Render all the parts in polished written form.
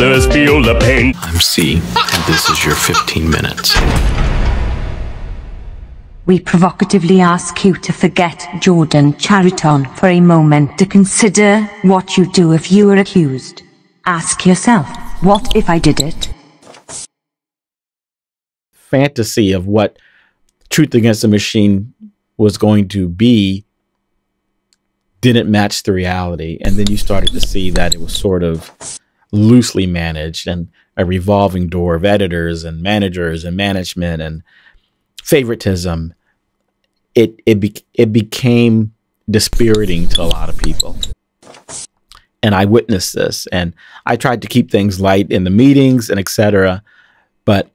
others feel the pain. I'm C, and this is your 15 minutes. We provocatively ask you to forget J Chariton for a moment to consider what you'd do if you were accused. Ask yourself, what if I did it? Fantasy of what Truth Against the Machine was going to be didn't match the reality. And then you started to see that it was sort of loosely managed and a revolving door of editors and managers and management and favoritism. It became dispiriting to a lot of people. And I witnessed this, and I tried to keep things light in the meetings and etc. But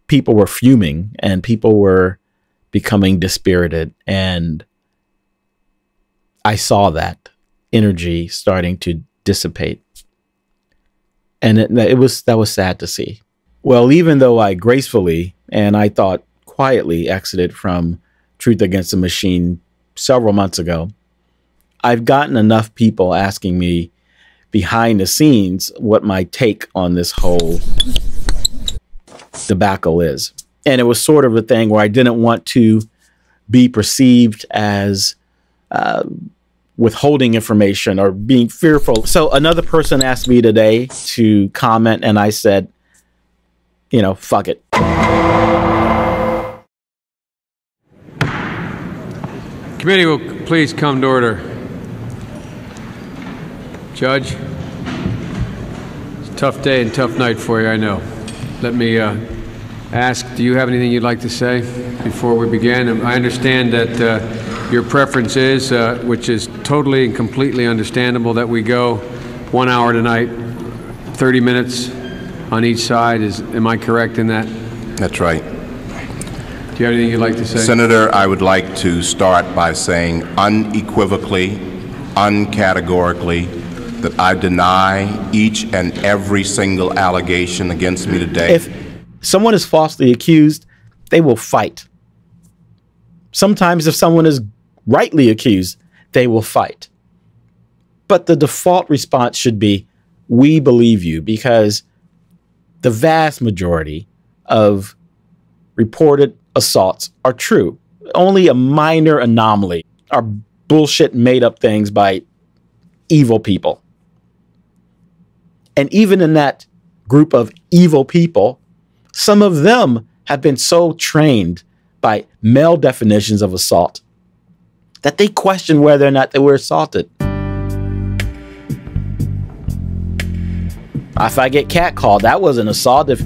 people were fuming and people were becoming dispirited, and I saw that energy starting to dissipate, and that was sad to see. Well, even though I gracefully and I thought quietly exited from Truth Against the Machine several months ago, I've gotten enough people asking me behind the scenes what my take on this whole debacle is. And it was sort of a thing where I didn't want to be perceived as withholding information or being fearful. So another person asked me today to comment, and I said, you know, fuck it. Committee will please come to order. Judge, it's a tough day and tough night for you, I know. Let me ask, do you have anything you'd like to say before we begin? I understand that your preference is, which is totally and completely understandable, that we go 1 hour tonight, 30 minutes on each side. Am I correct in that? That's right. Do you have anything you'd like to say? Senator, I would like to start by saying unequivocally, uncategorically, that I deny each and every single allegation against me today. If someone is falsely accused, they will fight. Sometimes if someone is rightly accused, they will fight. But the default response should be, we believe you, because the vast majority of reported assaults are true. Only a minor anomaly are bullshit made up things by evil people. And even in that group of evil people, some of them have been so trained by male definitions of assault that they question whether or not they were assaulted. If I get catcalled, that wasn't assault. If,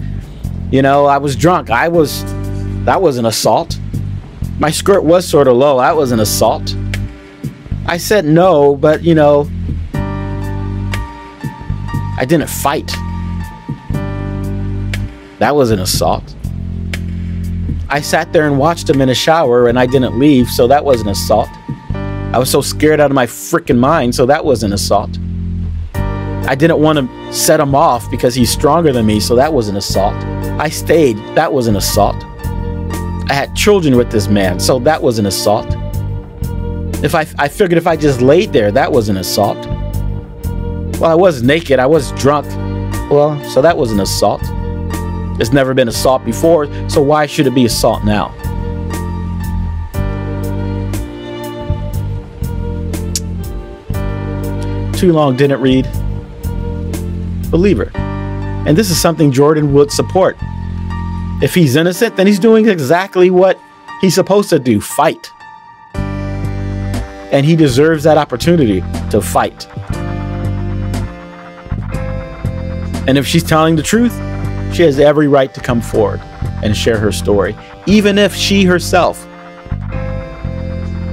you know, I was drunk, that was an assault. My skirt was sort of low, that was an assault. I said no, but, you know, I didn't fight. That was an assault. I sat there and watched him in a shower and I didn't leave, so that was an assault. I was so scared out of my freaking mind, so that was an assault. I didn't want to set him off because he's stronger than me, so that was an assault. I stayed, that was an assault. I had children with this man, so that was an assault. I figured if I just laid there, that was an assault. Well, I was naked, I was drunk. Well, so that was an assault. There's never been assault before, so why should it be assault now? Too long didn't read. Believer. And this is something Jordan would support. If he's innocent, then he's doing exactly what he's supposed to do, fight. And he deserves that opportunity to fight. And if she's telling the truth, she has every right to come forward and share her story, even if she herself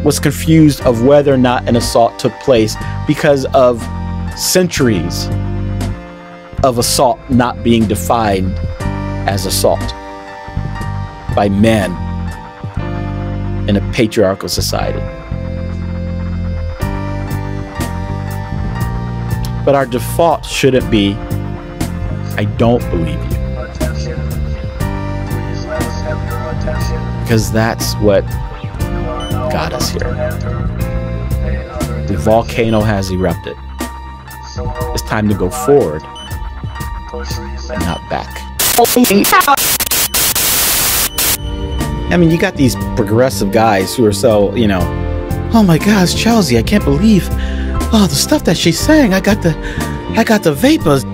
was confused of whether or not an assault took place because of centuries of assault not being defined as assault by men in a patriarchal society. But our default shouldn't be, I don't believe you. Because that's what got us here. The volcano has erupted. It's time to go forward not back. I mean, you got these progressive guys who are so, you know, oh my gosh, Chelsea, I can't believe, oh, the stuff that she's saying. I got the vapors.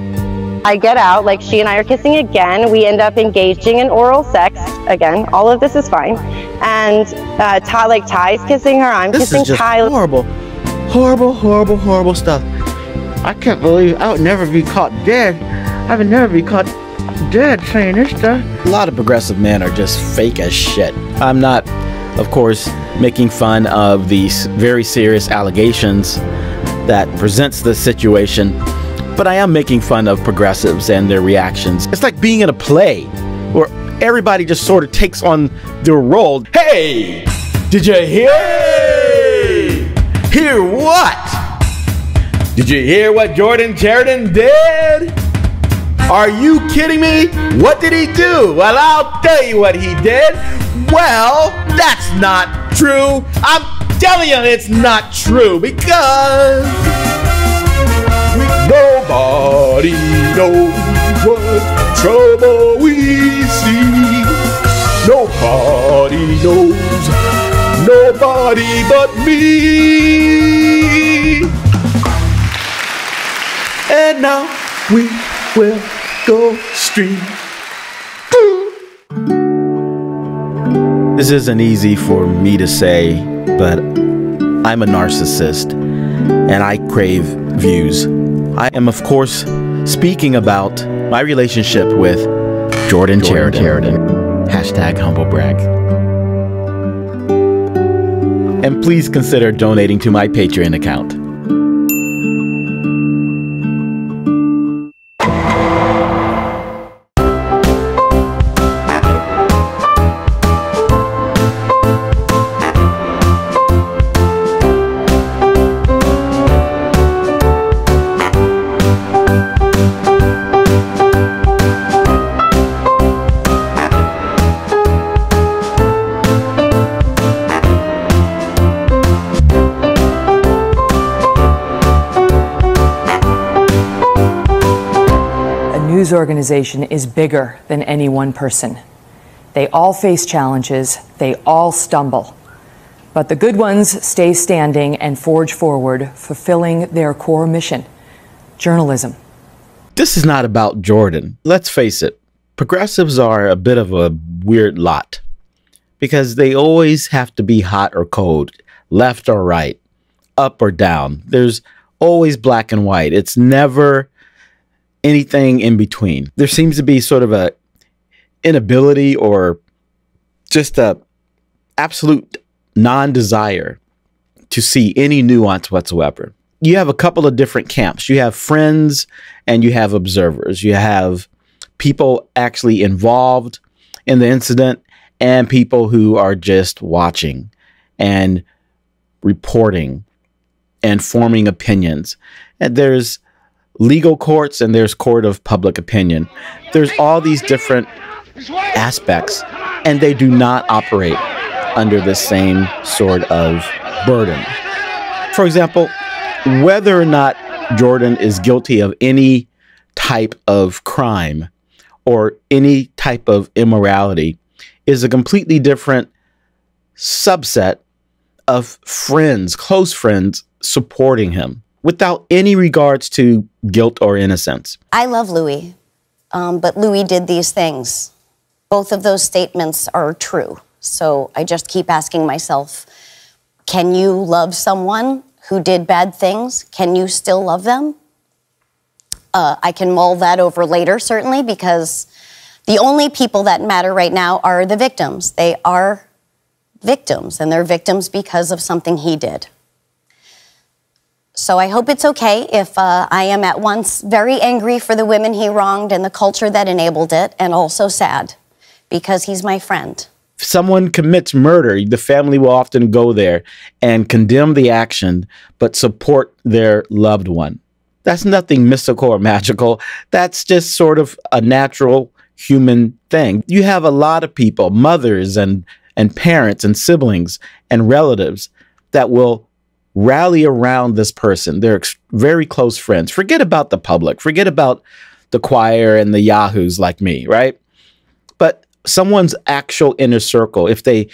I get out, like she and I are kissing again. We end up engaging in oral sex again. All of this is fine. And Ty's kissing her. I'm kissing Ty. Horrible, horrible, horrible, horrible stuff. I can't believe I would never be caught dead. I would never be caught dead saying this stuff. A lot of progressive men are just fake as shit. I'm not, of course, making fun of these very serious allegations that presents the situation, but I am making fun of progressives and their reactions. It's like being in a play where everybody just sort of takes on their role. Hey, did you hear? Hear what? Did you hear what J Chariton did? Are you kidding me? What did he do? Well, I'll tell you what he did. Well, that's not true. I'm telling you it's not true because nobody knows what trouble we see. Nobody knows, nobody but me. And now we will go stream. This isn't easy for me to say, but I'm a narcissist and I crave views. I am, of course, speaking about my relationship with J Chariton. Hashtag humblebrag. And please consider donating to my Patreon account. News organization is bigger than any one person. They all face challenges, they all stumble. But the good ones stay standing and forge forward, fulfilling their core mission, journalism. This is not about Jordan. Let's face it, progressives are a bit of a weird lot because they always have to be hot or cold, left or right, up or down. There's always black and white. It's never anything in between. There seems to be sort of a inability or just a absolute non-desire to see any nuance whatsoever. You have a couple of different camps. You have friends and you have observers. You have people actually involved in the incident and people who are just watching and reporting and forming opinions. And there's legal courts and there's court of public opinion. There's all these different aspects and they do not operate under the same sort of burden. For example, whether or not Jordan is guilty of any type of crime or any type of immorality is a completely different subset of friends, close friends, supporting him without any regards to guilt or innocence. I love Louis, but Louis did these things. Both of those statements are true. So I just keep asking myself, can you love someone who did bad things? Can you still love them? I can mull that over later, certainly, because the only people that matter right now are the victims. They are victims, and they're victims because of something he did. So I hope it's okay if I am at once very angry for the women he wronged and the culture that enabled it, and also sad, because he's my friend. If someone commits murder, the family will often go there and condemn the action, but support their loved one. That's nothing mystical or magical. That's just sort of a natural human thing. You have a lot of people, mothers and parents and siblings and relatives that will rally around this person. They're very close friends. Forget about the public. Forget about the choir and the yahoos like me, right? But someone's actual inner circle, if they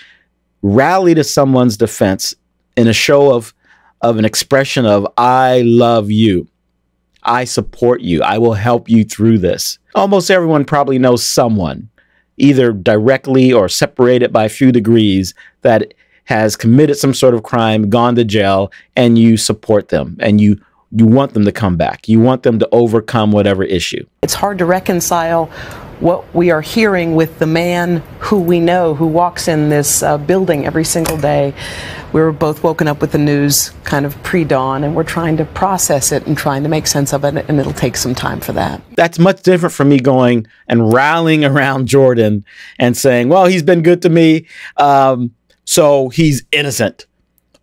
rally to someone's defense in a show of an expression of, I love you, I support you, I will help you through this. Almost everyone probably knows someone, either directly or separated by a few degrees, that has committed some sort of crime, gone to jail, and you support them, and you want them to come back. You want them to overcome whatever issue. It's hard to reconcile what we are hearing with the man who we know, who walks in this building every single day. We were both woken up with the news kind of pre-dawn, and we're trying to process it and trying to make sense of it, and it'll take some time for that. That's much different from me going and rallying around Jordan and saying, well, he's been good to me, so he's innocent.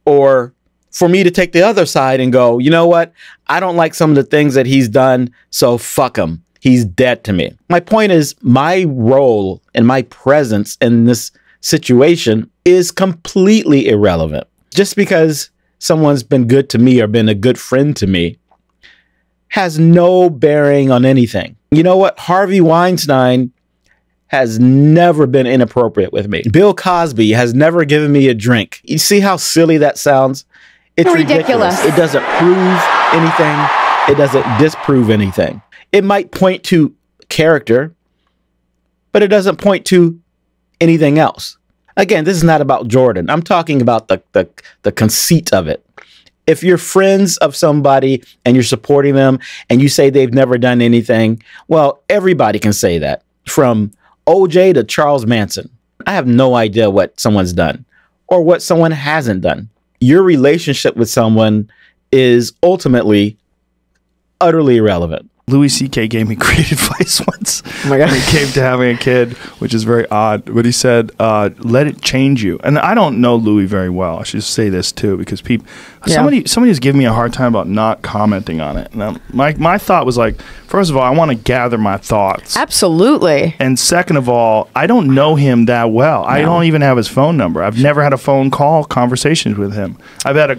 Or for me to take the other side and go, you know what? I don't like some of the things that he's done, so fuck him. He's dead to me. My point is, my role and my presence in this situation is completely irrelevant. Just because someone's been good to me or been a good friend to me has no bearing on anything. You know what? Harvey Weinstein has never been inappropriate with me. Bill Cosby has never given me a drink. You see how silly that sounds? It's ridiculous. It doesn't prove anything. It doesn't disprove anything. It might point to character, but it doesn't point to anything else. Again, this is not about Jordan. I'm talking about the conceit of it. If you're friends of somebody and you're supporting them and you say they've never done anything, well, everybody can say that. From OJ to Charles Manson. I have no idea what someone's done or what someone hasn't done. Your relationship with someone is ultimately utterly irrelevant. Louis C.K. gave me great advice once. Oh my God. When it came to having a kid, which is very odd. But he said, let it change you. And I don't know Louis very well. I should say this too, because people, somebody has given me a hard time about not commenting on it. And my thought was like, first of all, I want to gather my thoughts. Absolutely. And second of all, I don't know him that well. No. I don't even have his phone number. I've never had a phone call conversations with him.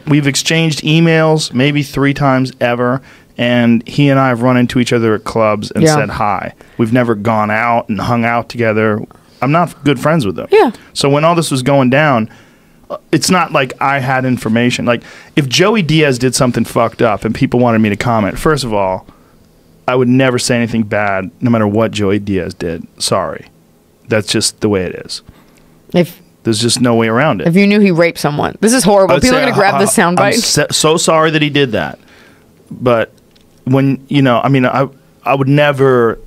We've exchanged emails maybe 3 times ever. And he and I have run into each other at clubs and said hi. We've never gone out and hung out together. I'm not good friends with him. Yeah. So when all this was going down, it's not like I had information. Like, if Joey Diaz did something fucked up and people wanted me to comment, first of all, I would never say anything bad no matter what Joey Diaz did. Sorry. That's just the way it is. There's just no way around it. If you knew he raped someone. This is horrible. People are going to grab this soundbite. I'm so sorry that he did that. But when, I would never...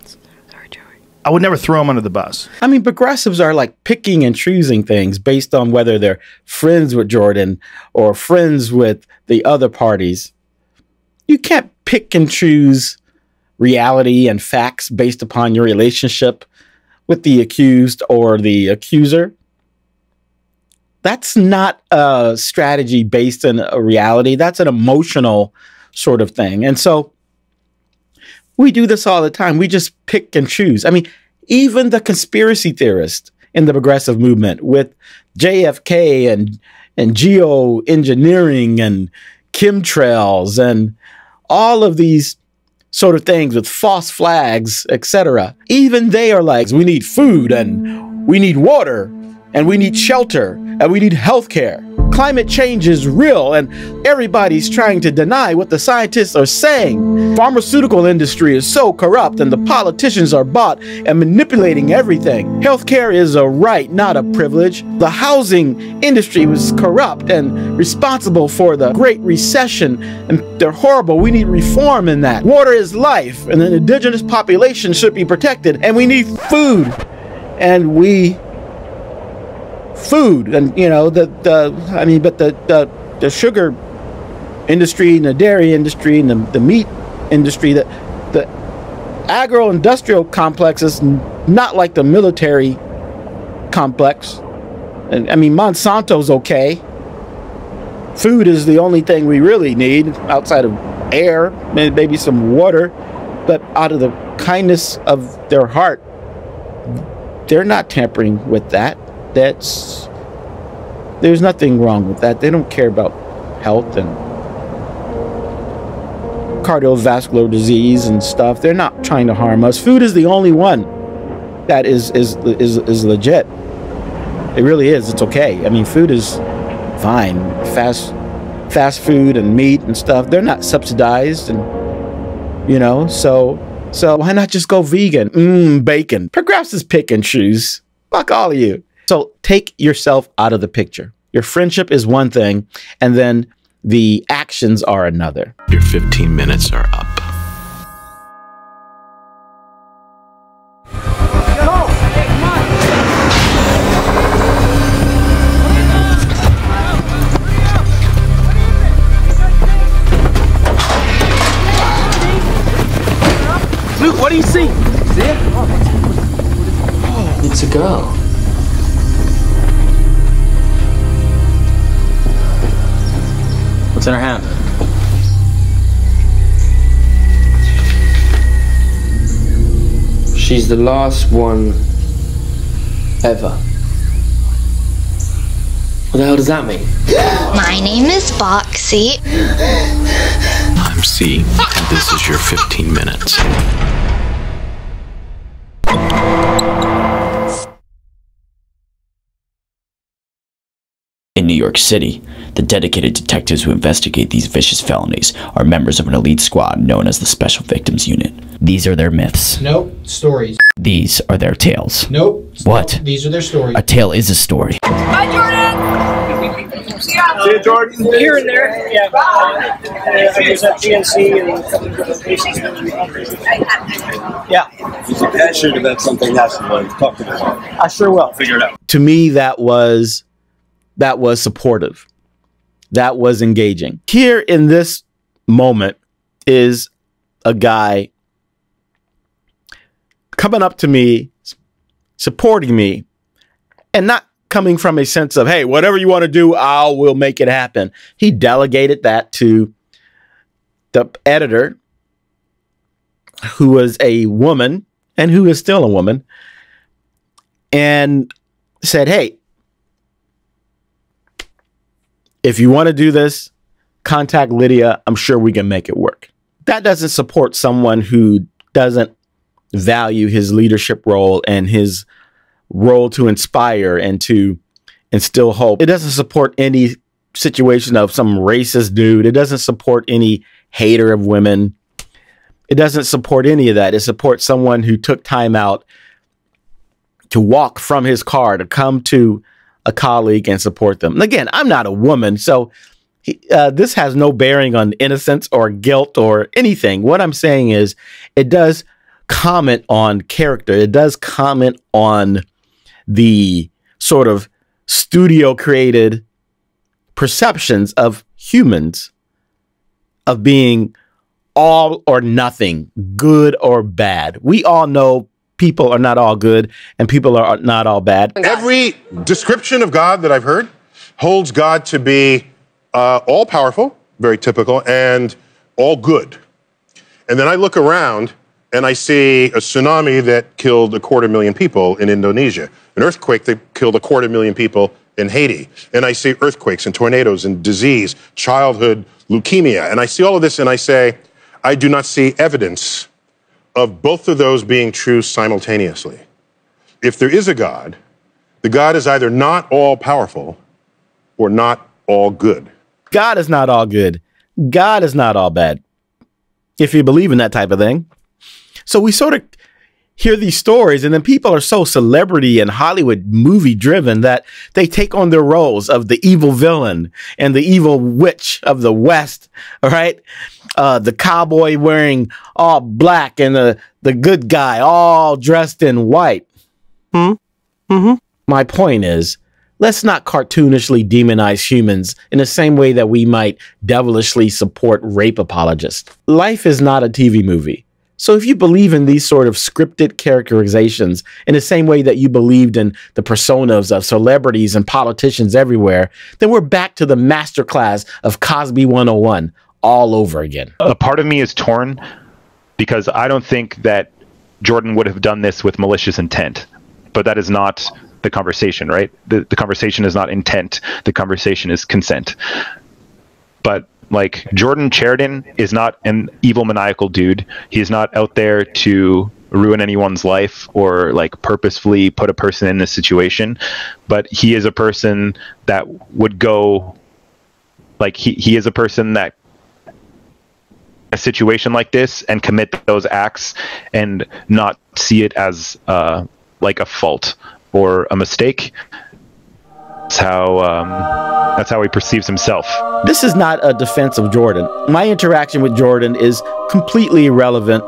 Sorry, Joey. I would never throw him under the bus. I mean, progressives are like picking and choosing things based on whether they're friends with Jordan or friends with the other parties. You can't pick and choose reality and facts based upon your relationship with the accused or the accuser. That's not a strategy based on a reality. That's an emotional sort of thing. And so we do this all the time. We just pick and choose. I mean, even the conspiracy theorists in the progressive movement with JFK and geoengineering and chemtrails and all of these sort of things with false flags, etc. Even they are like, we need food and we need water and we need shelter and we need health care. Climate change is real and everybody's trying to deny what the scientists are saying. Pharmaceutical industry is so corrupt and the politicians are bought and manipulating everything. Healthcare is a right, not a privilege. The housing industry was corrupt and responsible for the Great Recession and they're horrible. We need reform in that. Water is life and the indigenous population should be protected and we need food. And food and the sugar industry and the dairy industry and the meat industry, the agro-industrial complex is not like the military complex. And I mean, Monsanto's okay. Food is the only thing we really need outside of air, maybe some water, but out of the kindness of their heart, they're not tampering with that. There's nothing wrong with that. They don't care about health and cardiovascular disease and stuff. They're not trying to harm us. Food is the only one that is legit. It really is. It's okay. I mean, food is fine. Fast food and meat and stuff, they're not subsidized, and so why not just go vegan? Bacon. Progressives pick and choose. Fuck all of you. So take yourself out of the picture. Your friendship is one thing, and then the actions are another. Your 15 minutes are up. Luke, what do you see? See it? Oh, it's a girl. What's in her hand? She's the last one ever. What the hell does that mean? My name is Boxy. I'm C, and this is your 15 minutes. In New York City, the dedicated detectives who investigate these vicious felonies are members of an elite squad known as the Special Victims Unit. These are their myths. Nope. Stories. These are their tales. Nope. What? These are their stories. A tale is a story. Hi, Jordan! See you, Jordan. Here and there. Yeah. I was at GNC and a couple of different places. Yeah. If you're passionate about something, that's the one. Talk to them. I sure will. Figure it out. To me, that was supportive. That was engaging. Here in this moment is a guy coming up to me, supporting me, and not coming from a sense of, hey, whatever you want to do, we'll make it happen. He delegated that to the editor, who was a woman and who is still a woman, and said, hey, if you want to do this, contact Lydia. I'm sure we can make it work. That doesn't support someone who doesn't value his leadership role and his role to inspire and to instill hope. It doesn't support any situation of some racist dude. It doesn't support any hater of women. It doesn't support any of that. It supports someone who took time out to walk from his car to come to a colleague and support them. And again, I'm not a woman, so this has no bearing on innocence or guilt or anything. What I'm saying is it does comment on character. It does comment on the sort of studio created perceptions of humans of being all or nothing, good or bad. We all know people are not all good and people are not all bad. Every description of God that I've heard holds God to be all powerful, very typical, and all good. And then I look around and I see a tsunami that killed 250,000 people in Indonesia, an earthquake that killed 250,000 people in Haiti. And I see earthquakes and tornadoes and disease, childhood leukemia. And I see all of this and I say, I do not see evidence of both of those being true simultaneously. If there is a God, the God is either not all powerful or not all good. God is not all good. God is not all bad, if you believe in that type of thing. So we sort of hear these stories, and then people are so celebrity and Hollywood movie driven that they take on their roles of the evil villain and the evil witch of the West. All right. The cowboy wearing all black and the good guy all dressed in white. My point is, let's not cartoonishly demonize humans in the same way that we might devilishly support rape apologists. Life is not a TV movie. So if you believe in these sort of scripted characterizations in the same way that you believed in the personas of celebrities and politicians everywhere, then we're back to the masterclass of Cosby 101 all over again. A part of me is torn because I don't think that Jordan would have done this with malicious intent, but that is not the conversation, right? The conversation is not intent. The conversation is consent. But Like, Jordan Chariton is not an evil, maniacal dude. He's not out there to ruin anyone's life or like purposefully put a person in this situation, but he is a person that would go, like, he is a person that a situation like this and commit those acts and not see it as like a fault or a mistake. That's how he perceives himself. This is not a defense of Jordan. My interaction with Jordan is completely irrelevant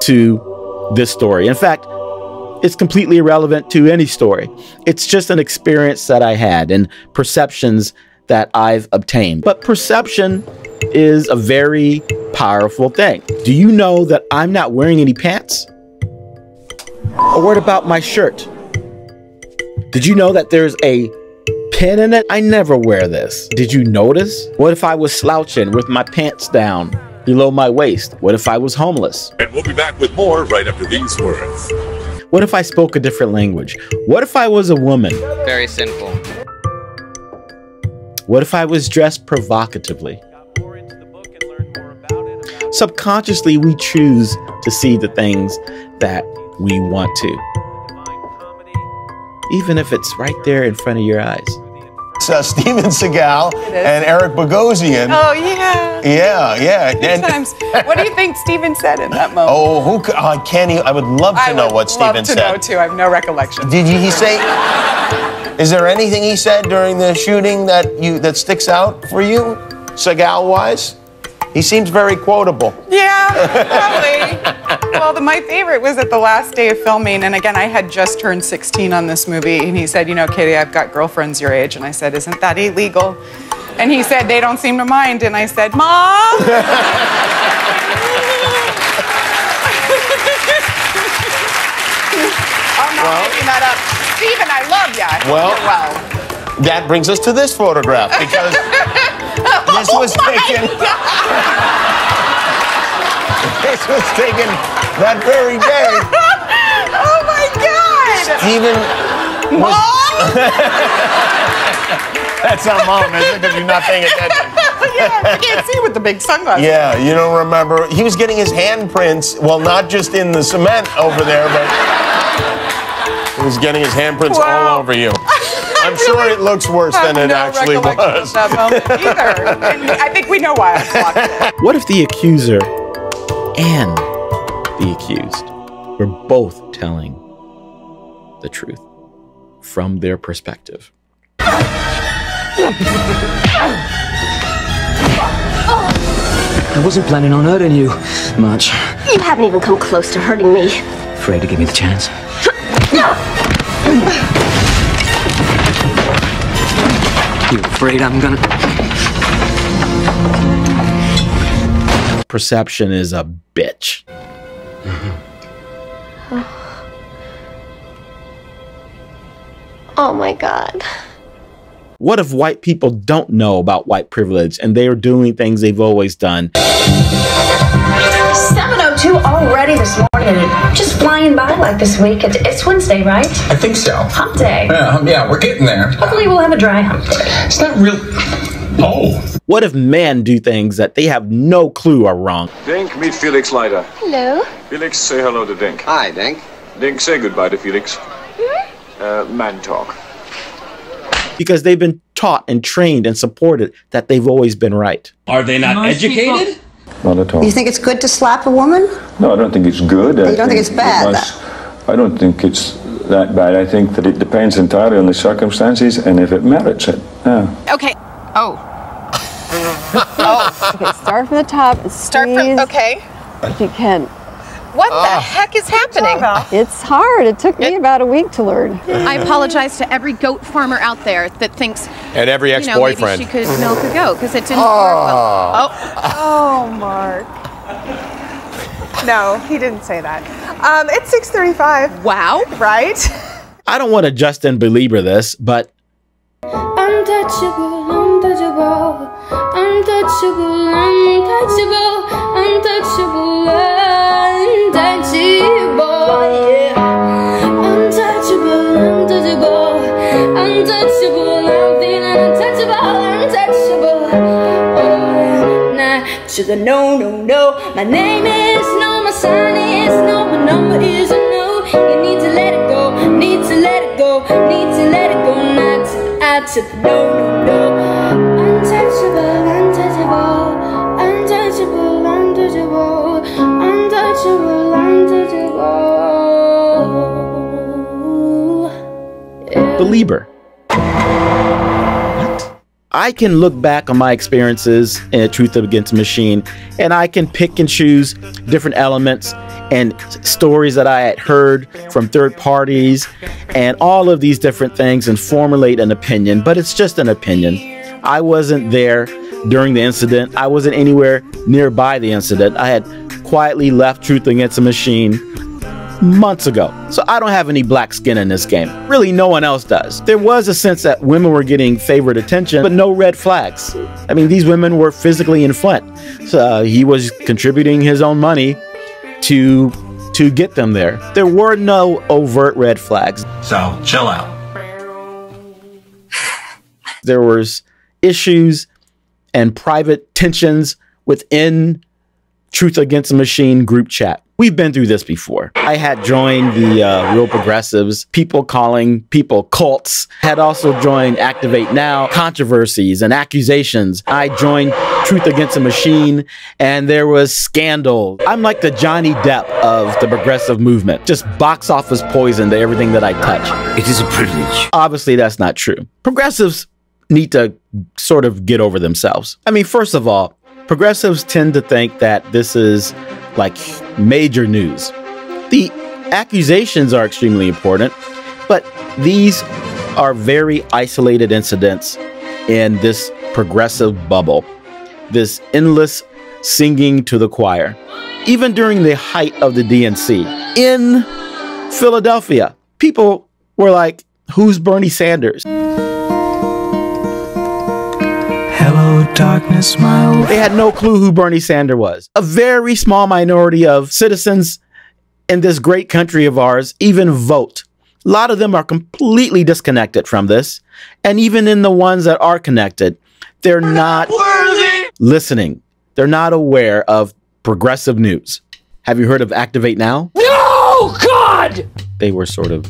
to this story. In fact, it's completely irrelevant to any story. It's just an experience that I had and perceptions that I've obtained. But perception is a very powerful thing. Do you know that I'm not wearing any pants? Or what about my shirt? Did you know that there's a pin in it? I never wear this. Did you notice? What if I was slouching with my pants down below my waist? What if I was homeless? And we'll be back with more right after these words. What if I spoke a different language? What if I was a woman? Very sinful. What if I was dressed provocatively? Subconsciously, we choose to see the things that we want to, even if it's right there in front of your eyes. Steven Seagal and Eric Bogosian. Oh, yeah. Yeah. Sometimes. What do you think Steven said in that moment? Oh, I can't even, I would love to know what Steven said. I would love to know, too. I have no recollection. Did he say, is there anything he said during the shooting that sticks out for you, Seagal-wise? He seems very quotable. Yeah, probably. Well, my favorite was at the last day of filming, and again, I had just turned 16 on this movie, and he said, you know, Katie, I've got girlfriends your age, and I said, isn't that illegal? And he said, they don't seem to mind, and I said, Mom! I'm not making that up. Steven, I love ya. Well, that brings us to this photograph, because this was taken. This was taken that very day. Oh my God! Steven was. That's not Mom, is it? Because you're not paying attention. Yeah, I can't see with the big sunglasses. Yeah, you don't remember. He was getting his handprints, well, not just in the cement over there, but he was getting his handprints all over you. I'm sure it looks worse than it actually was. That moment either. And I think we know why I blocked it. What if the accuser and the accused were both telling the truth from their perspective? I wasn't planning on hurting you much. You haven't even come close to hurting me. Afraid to give me the chance? You afraid I'm gonna... Perception is a bitch. Oh my God. What if white people don't know about white privilege and they are doing things they've always done? 7:02 already this morning. Just flying by like this week. It's Wednesday, right? I think so. Hump day. Yeah, we're getting there. Hopefully we'll have a dry hump day. It's not real. Oh. What if men do things that they have no clue are wrong? Dink, meet Felix Leiter. Hello. Felix, say hello to Dink. Hi, Dink. Dink, say goodbye to Felix. Man talk. Because they've been taught and trained and supported that they've always been right. Are they not educated? Not at all. You think it's good to slap a woman? No, I don't think it's good. You don't think it's bad? I don't think it's that bad. I think that it depends entirely on the circumstances and if it merits it. Yeah. Okay. Oh. Okay, start from the top. Start from, okay. If you can. What the heck is happening? It's hard. It took me about a week to learn. I apologize to every goat farmer out there that thinks, and every ex-boyfriend, maybe she could milk a goat because it didn't work well. Oh, Mark. No, he didn't say that. It's 6:35. Wow. Right? I don't want to Justin Belieber this, but untouchable, untouchable, untouchable, untouchable, untouchable, yeah. Untouchable, untouchable, untouchable, I'm feeling untouchable, untouchable, oh, to the no, no, no. My name is no, my sign is no, my number is a no. You need to let it go, need to let it go, need to let it go. Not to the I to the no, no, no. Untouchable, untouchable, untouchable, untouchable, untouchable, untouchable. Yeah. Belieber. I can look back on my experiences in Truth Against the Machine, and I can pick and choose different elements and stories that I had heard from third parties and all of these different things and formulate an opinion, but it's just an opinion. I wasn't there during the incident. I wasn't anywhere nearby the incident. I had quietly left Truth Against the Machine months ago. So I don't have any black skin in this game. Really, no one else does. There was a sense that women were getting favored attention, but no red flags. I mean, these women were physically in Flint. So he was contributing his own money to get them there. There were no overt red flags. So chill out. There was issues and private tensions within Truth Against the Machine group chat. We've been through this before. I had joined the Real Progressives, people calling people cults, had also joined Activate Now, controversies and accusations. I joined Truth Against the Machine, and there was scandal. I'm like the Johnny Depp of the progressive movement, just box office poison to everything that I touch. It is a privilege. Obviously, that's not true. Progressives need to sort of get over themselves. I mean, first of all, progressives tend to think that this is like major news. The accusations are extremely important, but these are very isolated incidents in this progressive bubble, this endless singing to the choir. Even during the height of the DNC in Philadelphia, people were like, who's Bernie Sanders? Hello, darkness, my old... They had no clue who Bernie Sanders was. A very small minority of citizens in this great country of ours even vote. A lot of them are completely disconnected from this. And even in the ones that are connected, they're not listening. They're not aware of progressive news. Have you heard of Activate Now? No, God! They were sort of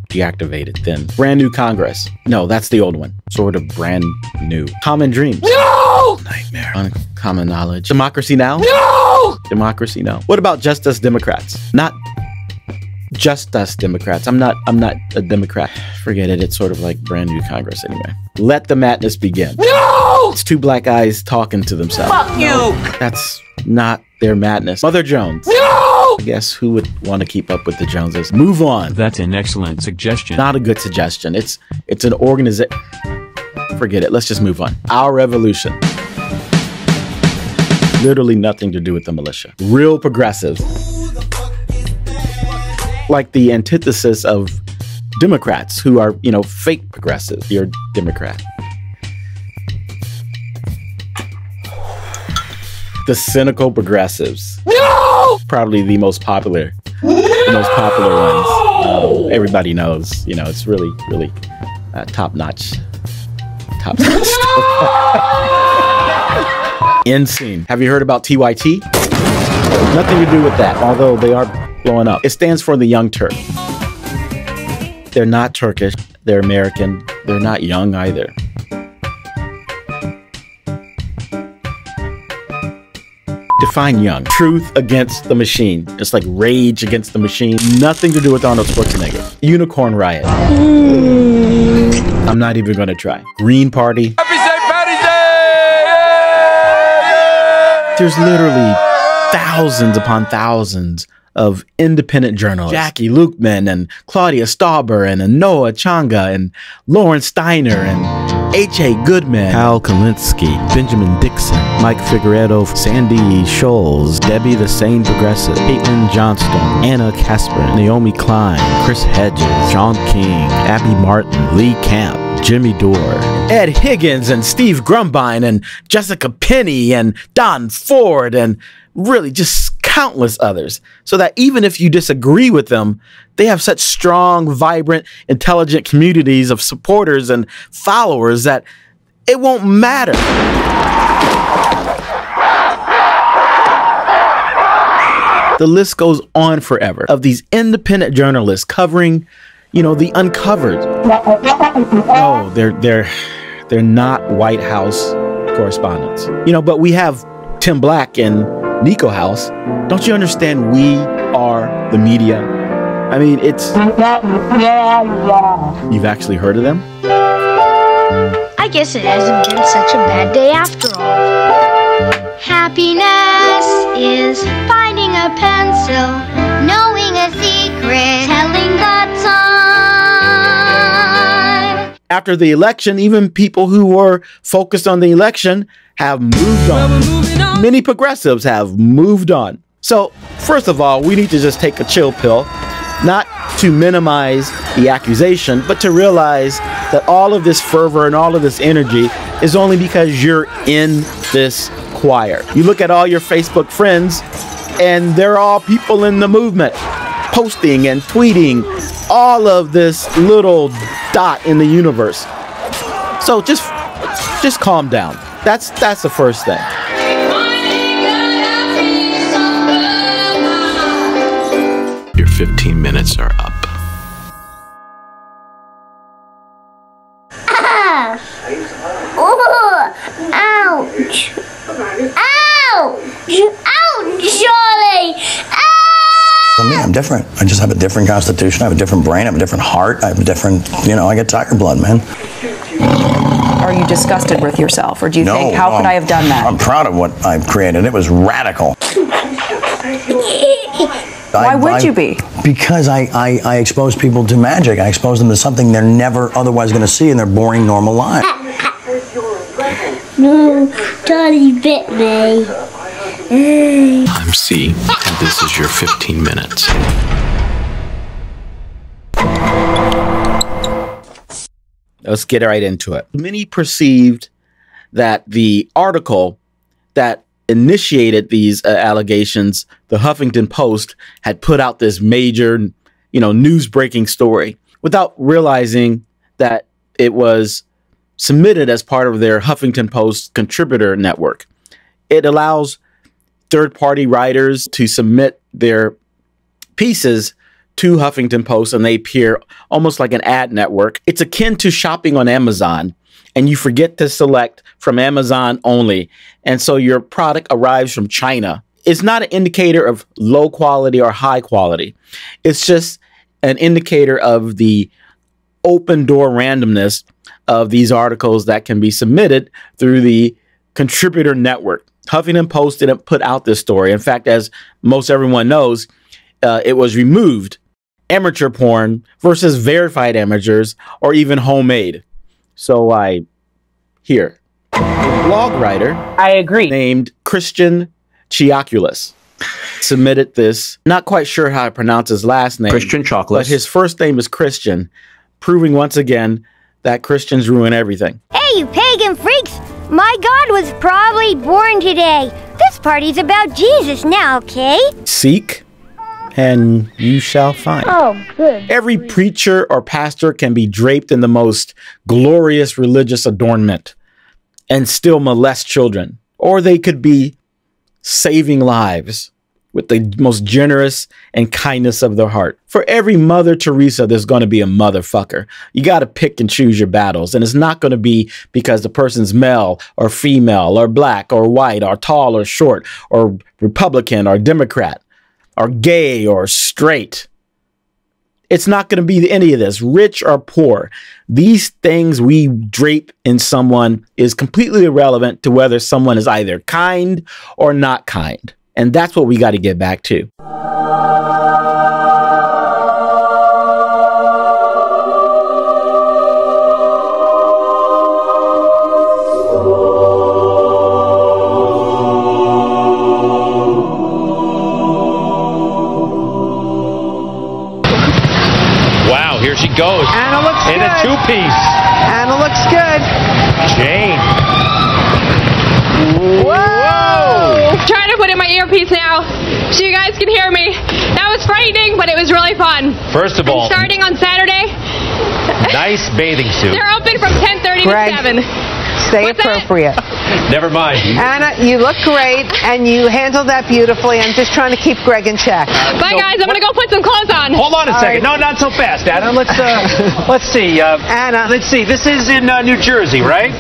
deactivated then. Brand New Congress. No, that's the old one. Sort of brand new. Common Dreams. No! Nightmare. Uncommon Knowledge. Democracy Now? No! Democracy Now. What about Just Us Democrats? Not Just Us Democrats. I'm not a Democrat. Forget it. It's sort of like Brand New Congress anyway. Let the Madness Begin. No! It's two black guys talking to themselves. Fuck you! That's not their madness. Mother Jones. No! I guess who would want to keep up with the Joneses? Move On. That's an excellent suggestion. Not a good suggestion. It's an organization. Forget it. Let's just move on. Our Revolution. Literally nothing to do with the militia. Real progressives. Like the antithesis of Democrats who are, you know, fake progressives. You're a Democrat. The cynical progressives. No! Probably the most popular. The most popular ones. Everybody knows, you know, it's really, really top-notch. Top-notch stuff. End scene. Have you heard about TYT? Nothing to do with that, although they are blowing up. It stands for the Young Turk. They're not Turkish. They're American. They're not young either. Define young. Truth Against the Machine. It's like Rage Against the Machine. Nothing to do with Arnold Schwarzenegger. Unicorn Riot. I'm not even going to try. Green Party. Happy St. Patty's Day! There's literally thousands upon thousands of independent journalists. Jackie Lukeman and Claudia Stauber and Noah Changa and Lauren Steiner and H.A. Goodman, Hal Kalinske, Benjamin Dixon, Mike Figueredo, Sandy Scholes, Debbie the Sane Progressive, Caitlin Johnstone, Anna Casper, Naomi Klein, Chris Hedges, John King, Abby Martin, Lee Camp, Jimmy Dore, Ed Higgins and Steve Grumbine and Jessica Penny and Don Ford and really just countless others, so that even if you disagree with them, they have such strong, vibrant, intelligent communities of supporters and followers that it won't matter. The list goes on forever of these independent journalists covering, you know, the uncovered. No, they're not White House correspondents. You know, but we have Tim Black and Nico House. Don't you understand? We are the media. I mean, it's... You've actually heard of them? I guess it hasn't been such a bad day after all. Happiness is finding a pencil, knowing a secret, telling the time. After the election, even people who were focused on the election have moved on. Many progressives have moved on. So, first of all, we need to just take a chill pill, not to minimize the accusation, but to realize that all of this fervor and all of this energy is only because you're in this choir. You look at all your Facebook friends, and they're all people in the movement, posting and tweeting all of this little dot in the universe. So just calm down. That's the first thing. Your 15 minutes are up. Ah! Oh! Ouch! Ouch! Ouch, Charlie! For me, I'm different. I just have a different constitution. I have a different brain. I have a different heart. I have a different, I get tiger blood, man. Are you disgusted with yourself, or do you think, how could I have done that? I'm proud of what I've created. It was radical. Why would you be? Because I expose people to magic. I expose them to something they're never otherwise going to see in their boring, normal life. No, Charlie bit me. I'm C, and this is your 15 minutes. Let's get right into it. Many perceived that the article that initiated these allegations, the Huffington Post, had put out this major, news-breaking story without realizing that it was submitted as part of their Huffington Post contributor network. It allows third-party writers to submit their pieces to Huffington Post, and they appear almost like an ad network. It's akin to shopping on Amazon, and you forget to select from Amazon only, and so your product arrives from China. It's not an indicator of low quality or high quality. It's just an indicator of the open door randomness of these articles that can be submitted through the contributor network. Huffington Post didn't put out this story. In fact, as most everyone knows, it was removed. Amateur porn versus verified amateurs, or even homemade. So a blog writer, I agree, named Christian Chiaculus submitted this. Not quite sure how to pronounce his last name. Christian Chocolate. But his first name is Christian, proving once again that Christians ruin everything. Hey, you pagan freaks! My God was probably born today. This party's about Jesus now, okay? Seek, and you shall find. Oh, good. Every preacher or pastor can be draped in the most glorious religious adornment and still molest children. Or they could be saving lives with the most generous and kindness of their heart. For every Mother Teresa, there's going to be a motherfucker. You got to pick and choose your battles. And it's not going to be because the person's male or female or black or white or tall or short or Republican or Democrat or gay or straight. It's not going to be any of this, rich or poor. These things we drape in someone is completely irrelevant to whether someone is either kind or not kind. And that's what we got to get back to. Wow, here she goes. Anna looks in good. a two-piece. Anna looks good. Jane. Whoa! Trying to put in my earpiece now so you guys can hear me. That was frightening, but it was really fun. First of all, starting on Saturday. nice bathing suit. They're open from 10:30 to 7. Stay appropriate. Never mind. Anna, you look great, and you handled that beautifully. I'm just trying to keep Greg in check. Bye, guys. I'm going to go put some clothes on. Hold on a second. No, not so fast, Anna. Let's see. Anna. Let's see. This is in New Jersey, right?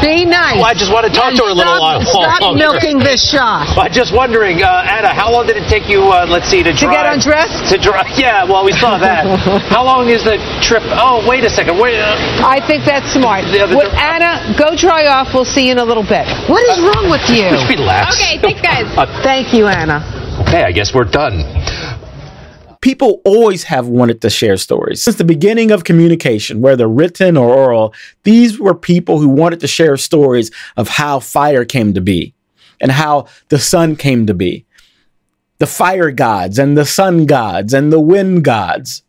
Be nice. Well, I just want to talk to her a little while. Stop milking this shot. I'm just wondering, Anna, how long did it take you, let's see, to drive? To get undressed? To drive. Yeah, well, we saw that. How long is the trip? Oh, wait a second. Wait. I think that's smart. Anna, go dry off. We'll see you in a little bit. What is wrong with you? Just relax. Okay, thanks, guys. Thank you, Anna. Okay, I guess we're done. People always have wanted to share stories. Since the beginning of communication, whether written or oral, these were people who wanted to share stories of how fire came to be and how the sun came to be. The fire gods and the sun gods and the wind gods,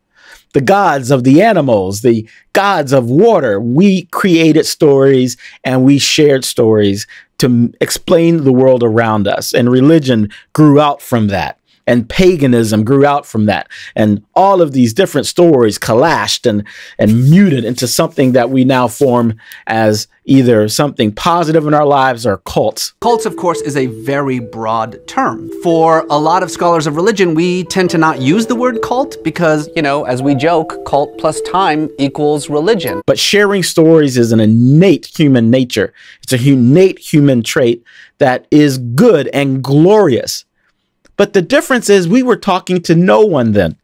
the gods of the animals, the gods of water. We created stories and we shared stories to explain the world around us. And religion grew out from that. And paganism grew out from that. And all of these different stories collapsed and muted into something that we now form as either something positive in our lives or cults. Cults, of course, is a very broad term. For a lot of scholars of religion, we tend to not use the word cult because, you know, as we joke, cult plus time equals religion. But sharing stories is an innate human nature. It's an innate human trait that is good and glorious. But the difference is we were talking to no one then.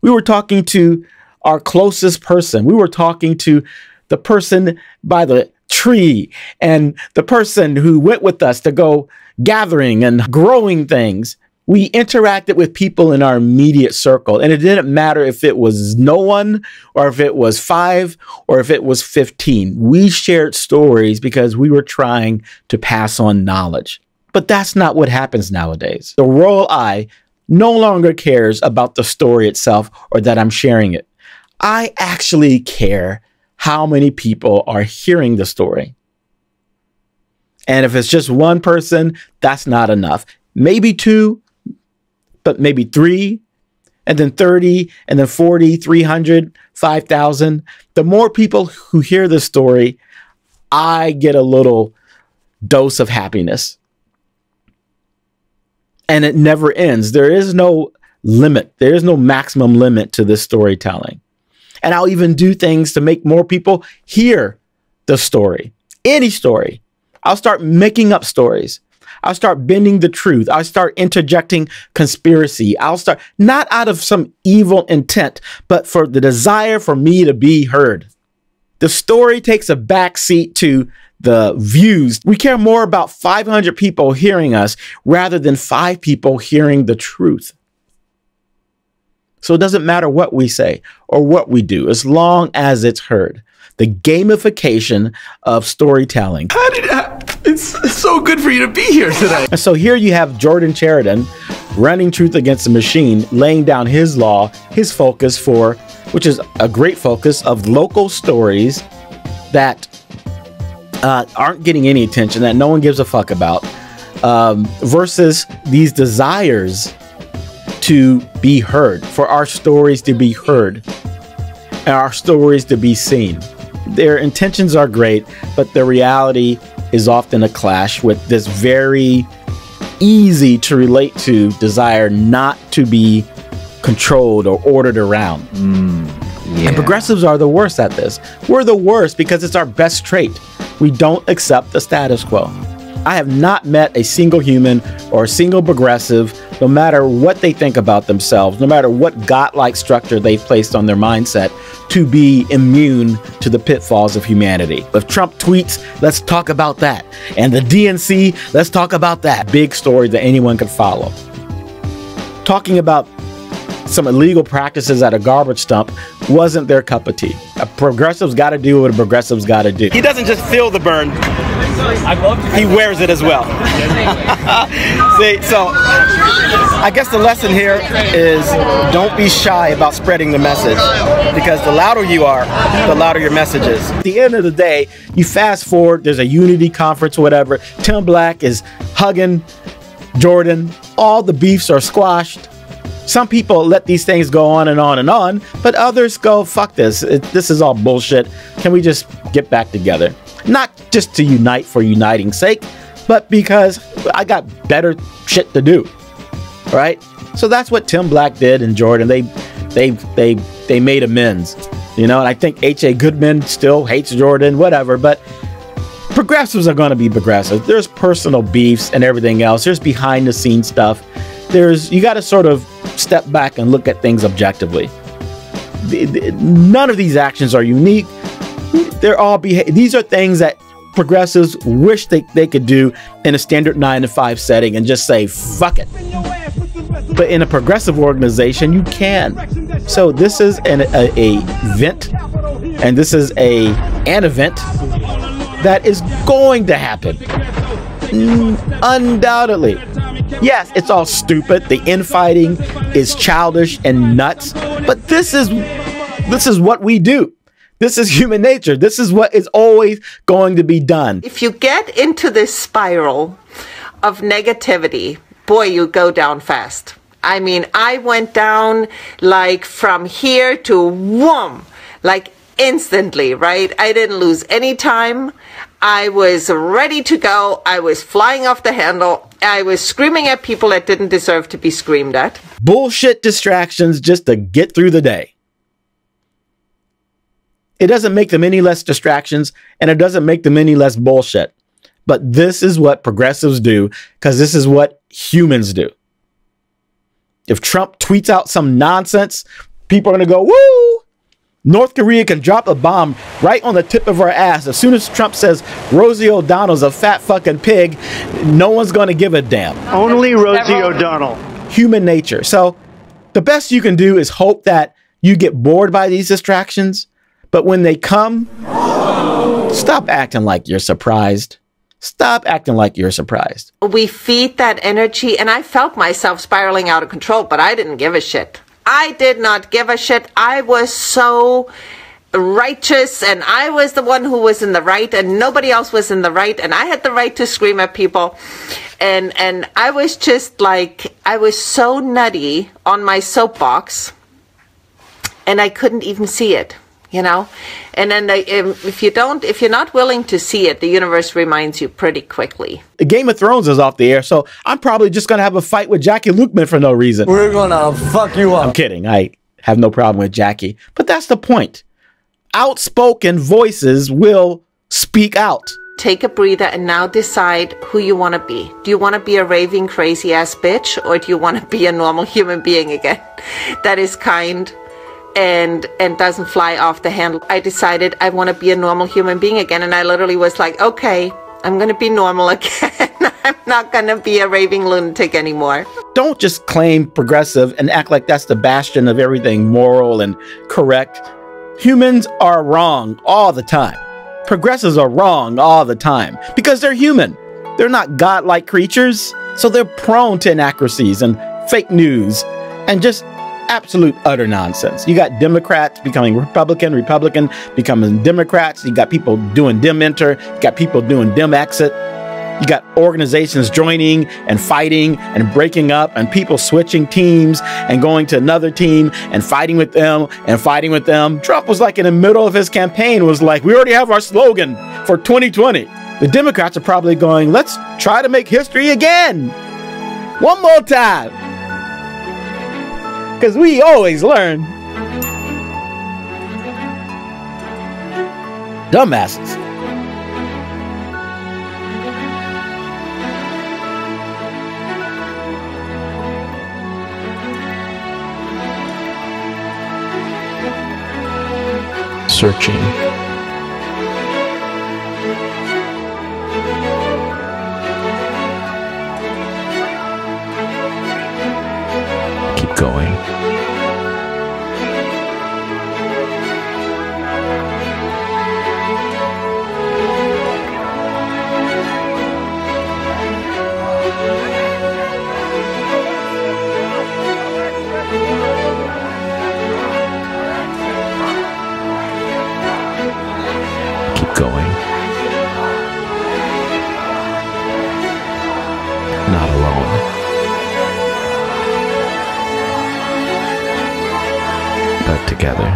We were talking to our closest person. We were talking to the person by the tree and the person who went with us to go gathering and growing things. We interacted with people in our immediate circle, and it didn't matter if it was no one or if it was 5 or if it was 15. We shared stories because we were trying to pass on knowledge. But that's not what happens nowadays. The royal I no longer cares about the story itself or that I'm sharing it. I actually care how many people are hearing the story. And if it's just one person, that's not enough. Maybe 2, but maybe 3, and then 30, and then 40, 300, 5,000. The more people who hear the story, I get a little dose of happiness. And it never ends. There is no limit. There is no maximum limit to this storytelling. And I'll even do things to make more people hear the story, any story. I'll start making up stories. I'll start bending the truth. I'll start interjecting conspiracy. I'll start not out of some evil intent, but for the desire for me to be heard. The story takes a backseat to the views. We care more about 500 people hearing us rather than 5 people hearing the truth. So it doesn't matter what we say or what we do, as long as it's heard. The gamification of storytelling. How did that? It's so good for you to be here today. And so here you have J Chariton running Truth Against the Machine, laying down his law, his focus for, which is a great focus of local stories that aren't getting any attention, that no one gives a fuck about, versus these desires to be heard, for our stories to be heard and our stories to be seen. Their intentions are great, but the reality is often a clash with this very easy to relate to desire not to be controlled or ordered around. And progressives are the worst at this. We're the worst because it's our best trait. We don't accept the status quo. I have not met a single human or a single progressive, no matter what they think about themselves, no matter what godlike structure they've placed on their mindset, to be immune to the pitfalls of humanity. If Trump tweets, let's talk about that. And the DNC, let's talk about that. Big story that anyone could follow. Talking about some illegal practices at a garbage dump wasn't their cup of tea. A progressive's got to do what a progressive's got to do. He doesn't just feel the burn, he wears it as well. See, so I guess the lesson here is don't be shy about spreading the message, because the louder you are, the louder your message is. At the end of the day, you fast forward, there's a unity conference or whatever, Tim Black is hugging Jordan, all the beefs are squashed. Some people let these things go on and on and on, but others go, fuck this. This is all bullshit. Can we just get back together? Not just to unite for uniting's sake, but because I got better shit to do, right? So that's what Tim Black did in Jordan. They made amends, you know. And I think H.A. Goodman still hates Jordan, whatever. But progressives are going to be progressive. There's personal beefs and everything else. There's behind the scenes stuff. You got to sort of step back and look at things objectively. None of these actions are unique. They're all these are things that progressives wish they could do in a standard 9-to-5 setting and just say fuck it. But in a progressive organization, you can. So this is an event, and this is an event that is going to happen. Undoubtedly. Yes, it's all stupid. The infighting is childish and nuts. But this is what we do. This is human nature. This is what is always going to be done. If you get into this spiral of negativity, boy, you go down fast. I mean, I went down like from here to whoom, like instantly, right? I didn't lose any time. I was ready to go. I was flying off the handle. I was screaming at people that didn't deserve to be screamed at. Bullshit distractions just to get through the day. It doesn't make them any less distractions, and it doesn't make them any less bullshit. But this is what progressives do, because this is what humans do. If Trump tweets out some nonsense, people are going to go, woo! North Korea can drop a bomb right on the tip of our ass. As soon as Trump says Rosie O'Donnell's a fat fucking pig, no one's going to give a damn. Only Rosie O'Donnell. Human nature. So the best you can do is hope that you get bored by these distractions. But when they come, stop acting like you're surprised. Stop acting like you're surprised. We feed that energy, and I felt myself spiraling out of control, but I didn't give a shit. I did not give a shit. I was so righteous, and I was the one who was in the right, and nobody else was in the right, and I had the right to scream at people. And I was just like, I was so nutty on my soapbox, and I couldn't even see it. You know, and then if you're not willing to see it, the universe reminds you pretty quickly. The Game of Thrones is off the air, so I'm probably just going to have a fight with Jackie Lukeman for no reason. We're going to fuck you up. I'm kidding. I have no problem with Jackie, but that's the point. Outspoken voices will speak out. Take a breather and now decide who you want to be. Do you want to be a raving, crazy ass bitch, or do you want to be a normal human being again that is kind and doesn't fly off the handle? I decided I want to be a normal human being again, and I literally was like, okay, I'm going to be normal again. I'm not going to be a raving lunatic anymore. Don't just claim progressive and act like that's the bastion of everything moral and correct. Humans are wrong all the time. Progressives are wrong all the time because they're human. They're not godlike creatures, so they're prone to inaccuracies and fake news and just absolute utter nonsense. You got Democrats becoming Republican becoming Democrats. You got people doing Dem enter. You got people doing Dem exit. You got organizations joining and fighting and breaking up and people switching teams and going to another team and fighting with them and fighting with them. Trump was like in the middle of his campaign was like, we already have our slogan for 2020. The Democrats are probably going, let's try to make history again. One more time. Because we always learn. Dumbasses. Searching. Keep going. Keep going. Not alone. But together.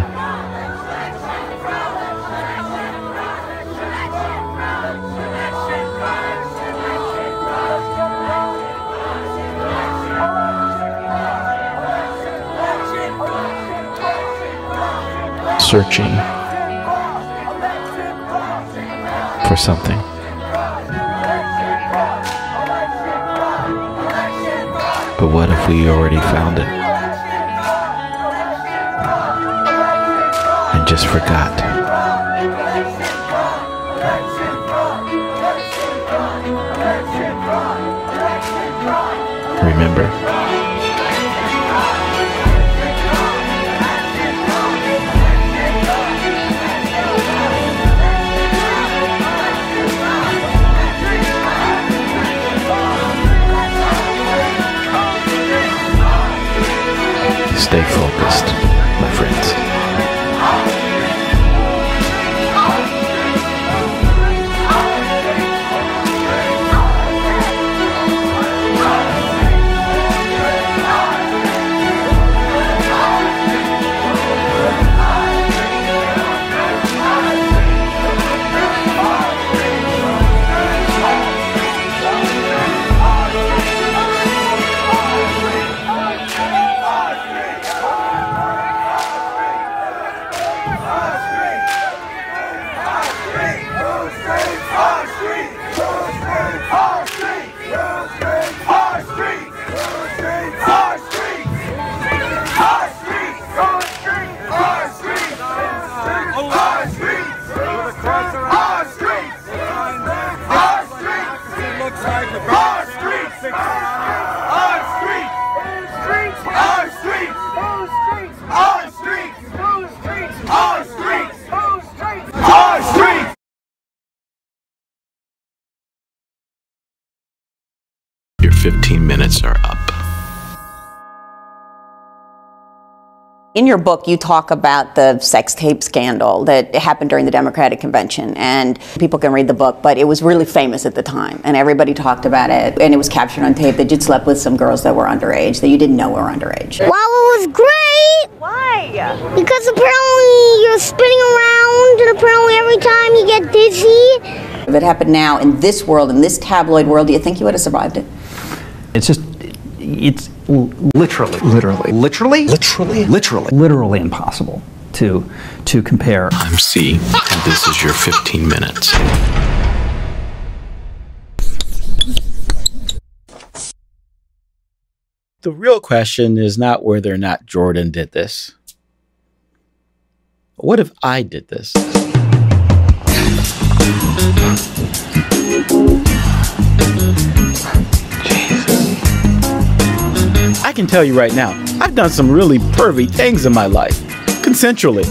searching for something. But what if we already found it and just forgot? Remember, stay focused, my friends. Your 15 minutes are up. In your book, you talk about the sex tape scandal that happened during the Democratic Convention, and people can read the book, but it was really famous at the time, and everybody talked about it, and it was captured on tape that you'd slept with some girls that were underage, that you didn't know were underage. Well, it was great! Why? Because apparently you're spinning around, and apparently every time you get dizzy. If it happened now in this world, in this tabloid world, do you think you would have survived it? It's just, it's literally impossible to compare. I'm C, and this is your 15 minutes. The real question is not whether or not Jordan did this. What if I did this? I can tell you right now, I've done some really pervy things in my life, consensually.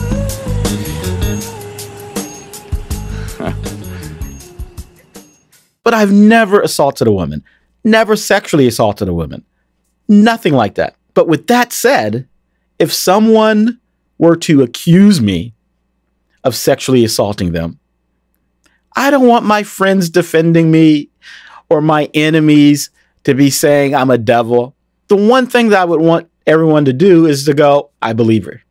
But I've never assaulted a woman, never sexually assaulted a woman, nothing like that. But with that said, if someone were to accuse me of sexually assaulting them, I don't want my friends defending me or my enemies to be saying I'm a devil. The one thing that I would want everyone to do is to go, I believe her.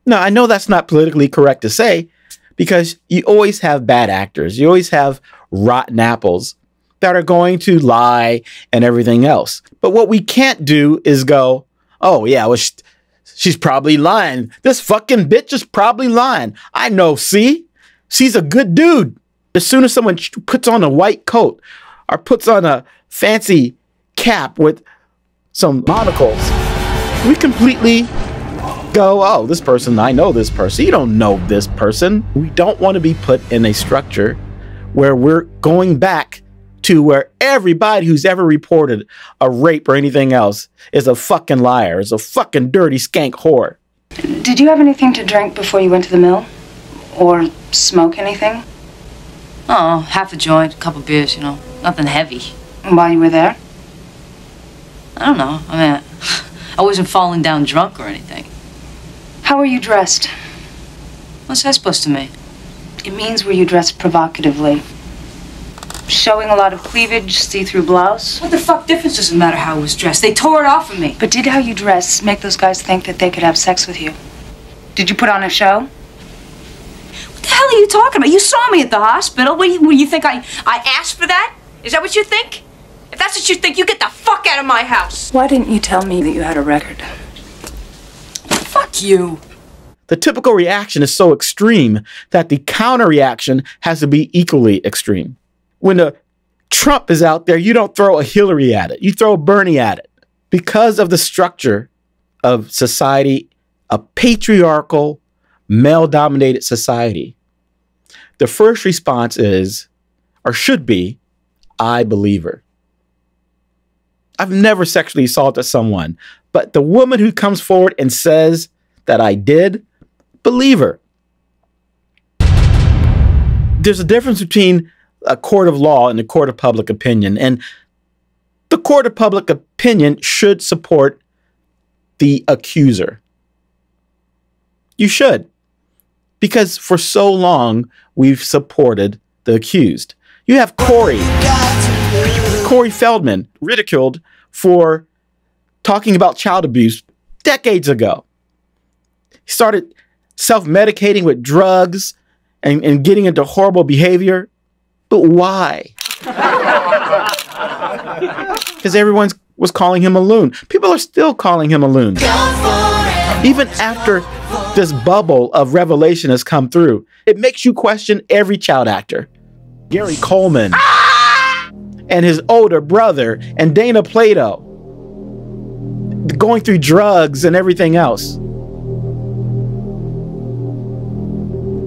Now, I know that's not politically correct to say, because you always have bad actors. You always have rotten apples that are going to lie and everything else. But what we can't do is go, oh, yeah, well, she's probably lying. This fucking bitch is probably lying. I know, see? She's a good dude. As soon as someone puts on a white coat or puts on a fancy cap with some monocles, we completely go, oh, this person, I know this person. You don't know this person. We don't want to be put in a structure where we're going back to where everybody who's ever reported a rape or anything else is a fucking liar, is a fucking dirty skank whore. Did you have anything to drink before you went to the mill? Or smoke anything? Oh, half a joint, a couple beers, you know, nothing heavy. And while you were there? I don't know. I mean, I wasn't falling down drunk or anything. How were you dressed? What's that supposed to mean? It means were you dressed provocatively? Showing a lot of cleavage, see-through blouse? What the fuck difference does it matter how I was dressed? They tore it off of me. But did how you dress make those guys think that they could have sex with you? Did you put on a show? What the hell are you talking about? You saw me at the hospital. What do you think I asked for that? Is that what you think? If that's what you think, you get the fuck out of my house. Why didn't you tell me that you had a record? Fuck you. The typical reaction is so extreme that the counter reaction has to be equally extreme. When a Trump is out there, you don't throw a Hillary at it. You throw a Bernie at it. Because of the structure of society, a patriarchal, male-dominated society, the first response is, or should be, I believe her. I've never sexually assaulted someone, but the woman who comes forward and says that I did, believe her. There's a difference between a court of law and a court of public opinion, and the court of public opinion should support the accuser. You should, because for so long we've supported the accused. You have Corey Feldman, ridiculed for talking about child abuse decades ago. He started self-medicating with drugs and getting into horrible behavior. But why? Because everyone was calling him a loon. People are still calling him a loon. Even after this bubble of revelation has come through, it makes you question every child actor. Gary Coleman and his older brother and Dana Plato going through drugs and everything else.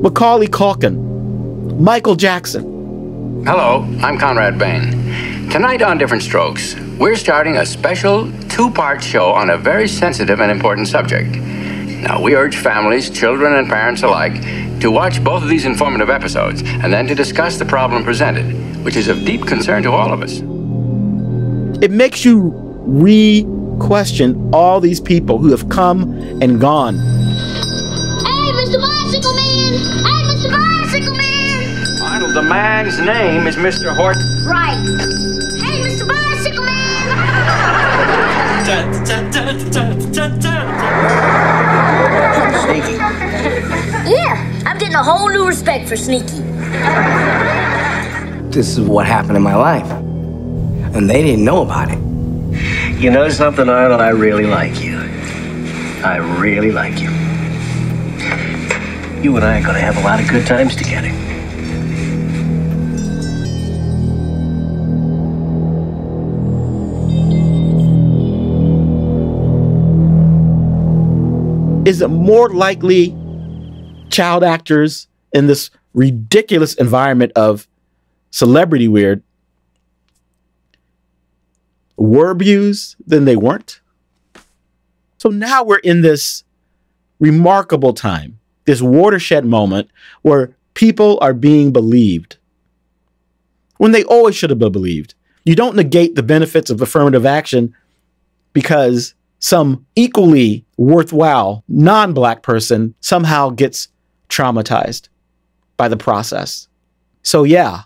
Macaulay Culkin, Michael Jackson. Hello, I'm Conrad Bain. Tonight on Different Strokes, we're starting a special two-part show on a very sensitive and important subject. Now, we urge families, children, and parents alike to watch both of these informative episodes and then to discuss the problem presented, which is of deep concern to all of us. It makes you re-question all these people who have come and gone. Hey, Mr. Bicycle Man! Hey, Mr. Bicycle Man! Arnold, the man's name is Mr. Hort. Right. Hey, Mr. Bicycle Man! Sneaky. Yeah, I'm getting a whole new respect for Sneaky. This is what happened in my life, and they didn't know about it. You know something, Arnold? I really like you. I really like you. You and I are going to have a lot of good times together. Is it more likely child actors in this ridiculous environment of celebrity weird were abused than they weren't? So now we're in this remarkable time, this watershed moment where people are being believed when they always should have been believed. You don't negate the benefits of affirmative action because some equally worthwhile non-black person somehow gets traumatized by the process. So yeah,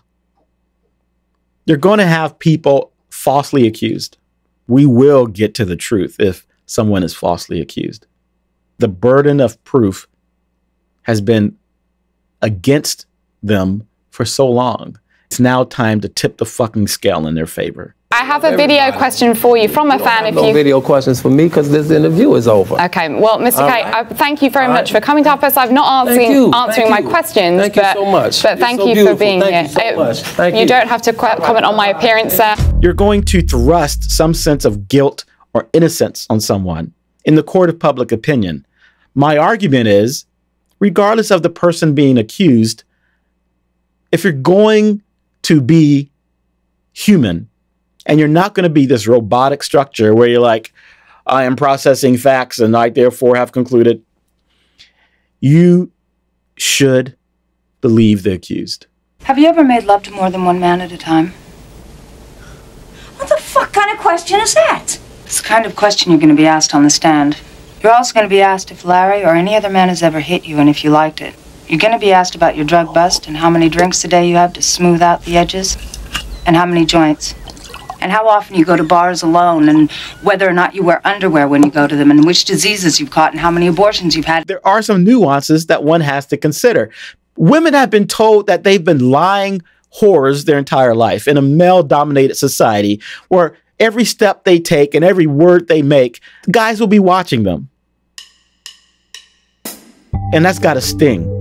you're going to have people falsely accused. We will get to the truth if someone is falsely accused. The burden of proof has been against them for so long. It's now time to tip the fucking scale in their favor. I have a video question for you from a fan. No video questions for me because this interview is over. Okay, well, Mr. K, thank you very much for coming to our first. I'm not answering my questions, Thank you so much. But thank you for being here. You don't have to comment on my appearance there. You're going to thrust some sense of guilt or innocence on someone in the court of public opinion. My argument is, regardless of the person being accused, if you're going to be human, and you're not going to be this robotic structure where you're like, I am processing facts and I therefore have concluded. You should believe the accused. Have you ever made love to more than one man at a time? What the fuck kind of question is that? It's the kind of question you're going to be asked on the stand. You're also going to be asked if Larry or any other man has ever hit you and if you liked it. You're going to be asked about your drug bust and how many drinks a day you have to smooth out the edges and how many joints. And how often you go to bars alone, and whether or not you wear underwear when you go to them, and which diseases you've caught, and how many abortions you've had. There are some nuances that one has to consider. Women have been told that they've been lying whores their entire life in a male-dominated society where every step they take and every word they make, guys will be watching them. And that's got a sting.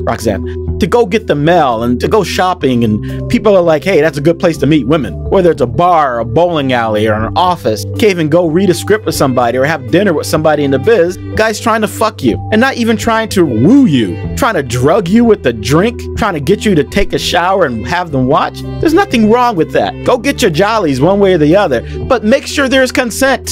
Roxanne, to go get the mail and to go shopping, and people are like, hey, that's a good place to meet women. Whether it's a bar, or a bowling alley, or an office, you can't even go read a script with somebody or have dinner with somebody in the biz. Guys trying to fuck you, and not even trying to woo you, trying to drug you with the drink, trying to get you to take a shower and have them watch. There's nothing wrong with that. Go get your jollies one way or the other, but make sure there's consent.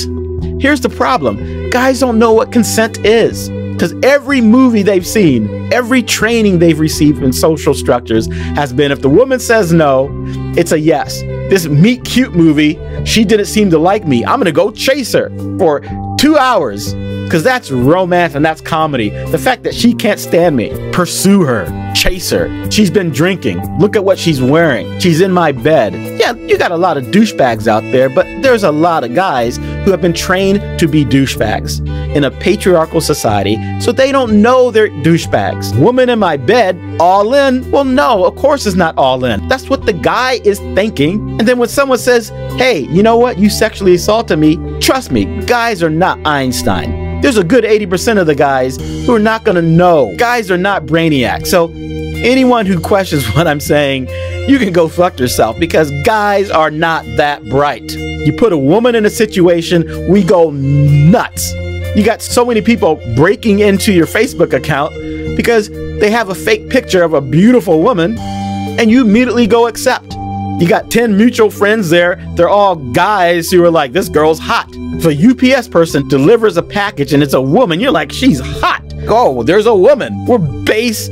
Here's the problem. Guys don't know what consent is. Because every movie they've seen, every training they've received in social structures has been, if the woman says no, it's a yes. This meet cute movie, she didn't seem to like me. I'm gonna go chase her for 2 hours. Because that's romance and that's comedy. The fact that she can't stand me, pursue her, chase her. She's been drinking. Look at what she's wearing. She's in my bed. Yeah, you got a lot of douchebags out there, but there's a lot of guys who have been trained to be douchebags in a patriarchal society, so they don't know they're douchebags. Woman in my bed, all in? Well, no, of course it's not all in. That's what the guy is thinking. And then when someone says, hey, you know what? You sexually assaulted me. Trust me, guys are not Einstein. There's a good 80% of the guys who are not going to know. Guys are not brainiacs. So anyone who questions what I'm saying, you can go fuck yourself, because guys are not that bright. You put a woman in a situation, we go nuts. You got so many people breaking into your Facebook account because they have a fake picture of a beautiful woman and you immediately go accept. You got 10 mutual friends there. They're all guys who are like, this girl's hot. If a UPS person delivers a package and it's a woman, you're like, she's hot. Oh, there's a woman. We're base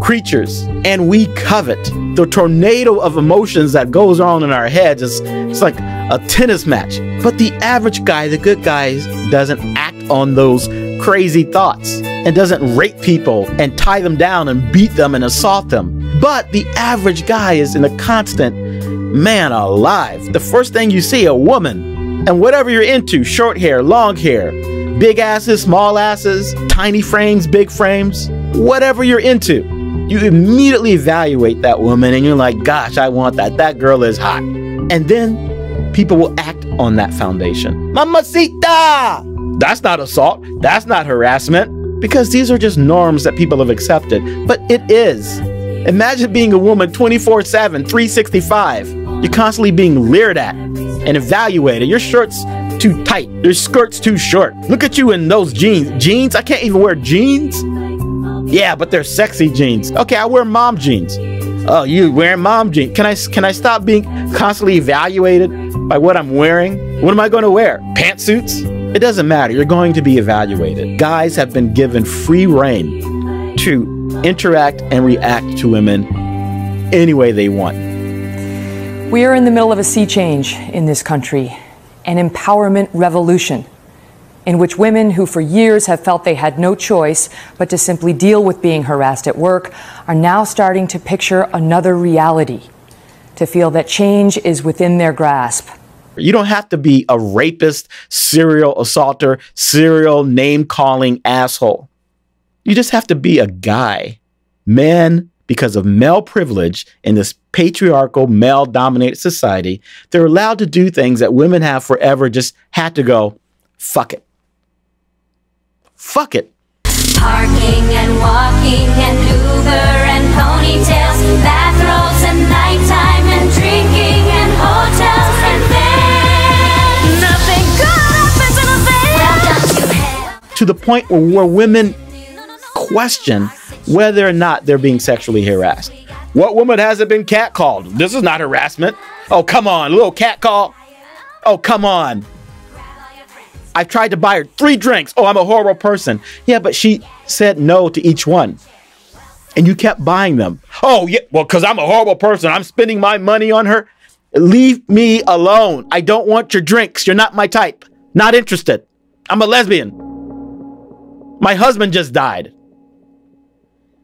creatures and we covet. The tornado of emotions that goes on in our heads it's like a tennis match. But the average guy, the good guy, doesn't act on those crazy thoughts and doesn't rape people and tie them down and beat them and assault them. But the average guy is in a constant, man alive. The first thing you see, a woman, and whatever you're into, short hair, long hair, big asses, small asses, tiny frames, big frames, whatever you're into, you immediately evaluate that woman and you're like, gosh, I want that. That girl is hot. And then people will act on that foundation. Mamacita! That's not assault. That's not harassment. Because these are just norms that people have accepted. But it is. Imagine being a woman 24/7, 365. You're constantly being leered at and evaluated. Your shirt's too tight. Your skirt's too short. Look at you in those jeans. Jeans? I can't even wear jeans? Yeah, but they're sexy jeans. Okay, I wear mom jeans. Oh, you wearing mom jeans? Can I stop being constantly evaluated by what I'm wearing? What am I going to wear? Pantsuits? It doesn't matter. You're going to be evaluated. Guys have been given free rein to interact and react to women any way they want. We are in the middle of a sea change in this country, an empowerment revolution, in which women who for years have felt they had no choice but to simply deal with being harassed at work are now starting to picture another reality, to feel that change is within their grasp. You don't have to be a rapist, serial assaulter, serial name-calling asshole. You just have to be a guy. Men, because of male privilege in this patriarchal, male-dominated society, they're allowed to do things that women have forever just had to go, fuck it. Fuck it. Parking and walking and Uber and ponytails, bathrobes and nighttime and drinking and hotels and then nothing good happens in a veil. To the point where women question whether or not they're being sexually harassed. What woman hasn't been catcalled? This is not harassment. Oh, come on, little catcall. Oh, come on. I've tried to buy her 3 drinks. Oh, I'm a horrible person. Yeah, but she said no to each one. And you kept buying them. Oh, yeah, well, because I'm a horrible person. I'm spending my money on her. Leave me alone. I don't want your drinks. You're not my type. Not interested. I'm a lesbian. My husband just died.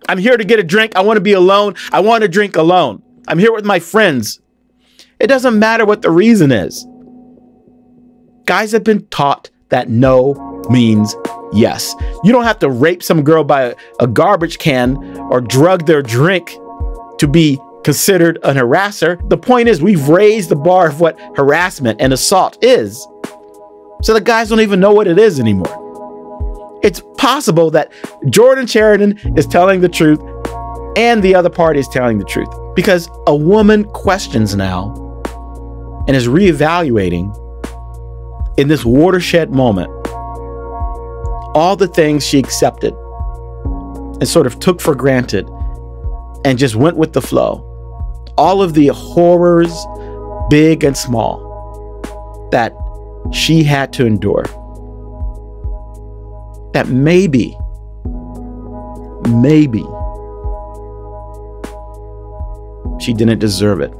I'm here to get a drink. I want to be alone. I want to drink alone. I'm here with my friends. It doesn't matter what the reason is. Guys have been taught that no means yes. You don't have to rape some girl by a garbage can or drug their drink to be considered an harasser. The point is, we've raised the bar of what harassment and assault is. So the guys don't even know what it is anymore. It's possible that Jordan Chariton is telling the truth and the other party is telling the truth, because a woman questions now and is reevaluating in this watershed moment all the things she accepted and sort of took for granted and just went with the flow. All of the horrors, big and small, that she had to endure. That maybe she didn't deserve it.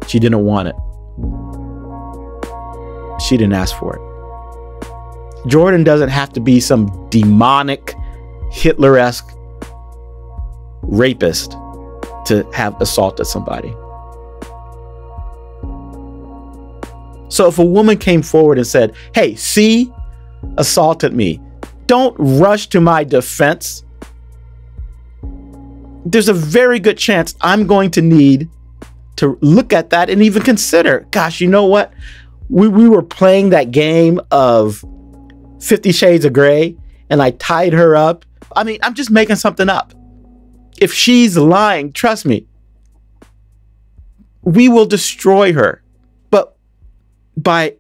She didn't want it. She didn't ask for it. Jordan doesn't have to be some demonic, Hitler-esque rapist to have assaulted somebody. So if a woman came forward and said, hey, C assaulted me, don't rush to my defense. There's a very good chance I'm going to need to look at that and even consider, gosh, you know what? We were playing that game of 50 Shades of Grey and I tied her up. I mean, I'm just making something up. If she's lying, trust me, we will destroy her. But by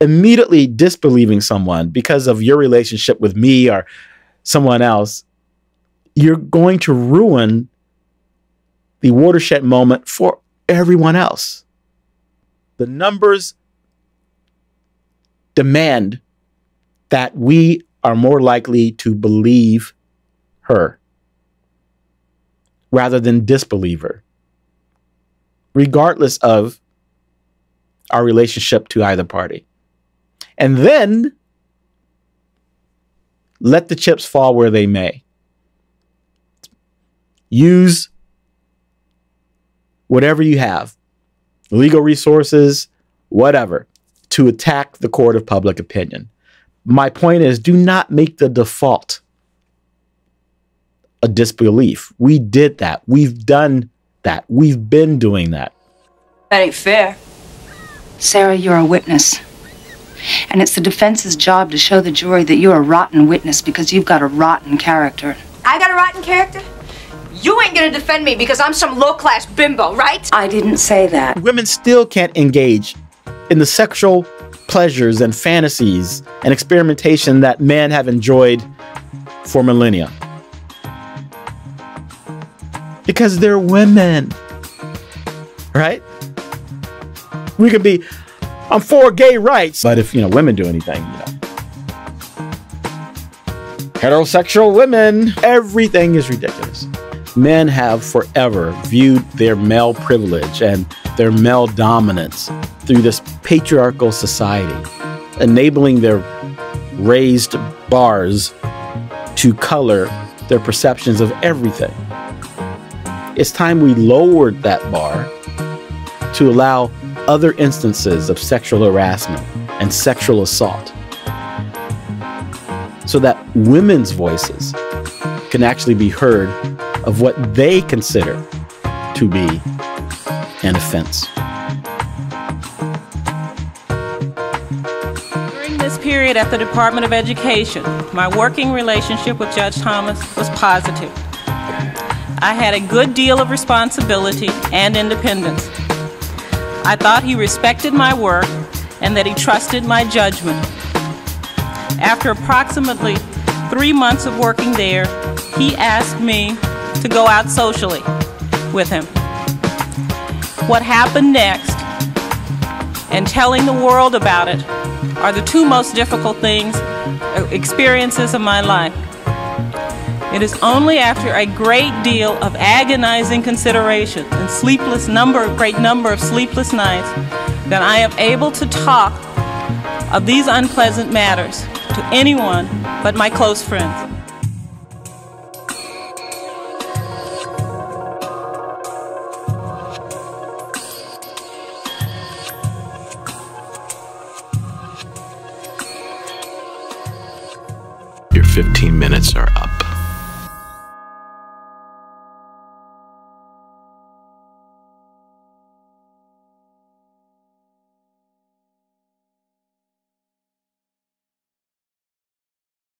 immediately disbelieving someone because of your relationship with me or someone else, you're going to ruin the watershed moment for everyone else. The numbers demand that we are more likely to believe her rather than disbelieve her, regardless of our relationship to either party. And then let the chips fall where they may. Use whatever you have, legal resources, whatever, to attack the court of public opinion. My point is, do not make the default a disbelief. We did that. We've done that. We've been doing that. That ain't fair. Sarah, you're a witness. And it's the defense's job to show the jury that you're a rotten witness because you've got a rotten character. I got a rotten character? You ain't gonna defend me because I'm some low-class bimbo, right? I didn't say that. Women still can't engage in the sexual pleasures and fantasies and experimentation that men have enjoyed for millennia. Because they're women, right? We could be, I'm for gay rights, but if, women do anything, heterosexual women, everything is ridiculous. Men have forever viewed their male privilege and their male dominance through this patriarchal society, enabling their raised bars to color their perceptions of everything. It's time we lowered that bar to allow other instances of sexual harassment and sexual assault so that women's voices can actually be heard of what they consider to be an offense. During this period at the Department of Education, my working relationship with Judge Thomas was positive. I had a good deal of responsibility and independence. I thought he respected my work and that he trusted my judgment. After approximately 3 months of working there, he asked me to go out socially with him. What happened next and telling the world about it are the two most difficult experiences of my life. It is only after a great deal of agonizing consideration and great number of sleepless nights that I am able to talk of these unpleasant matters to anyone but my close friends. Your 15 minutes are up.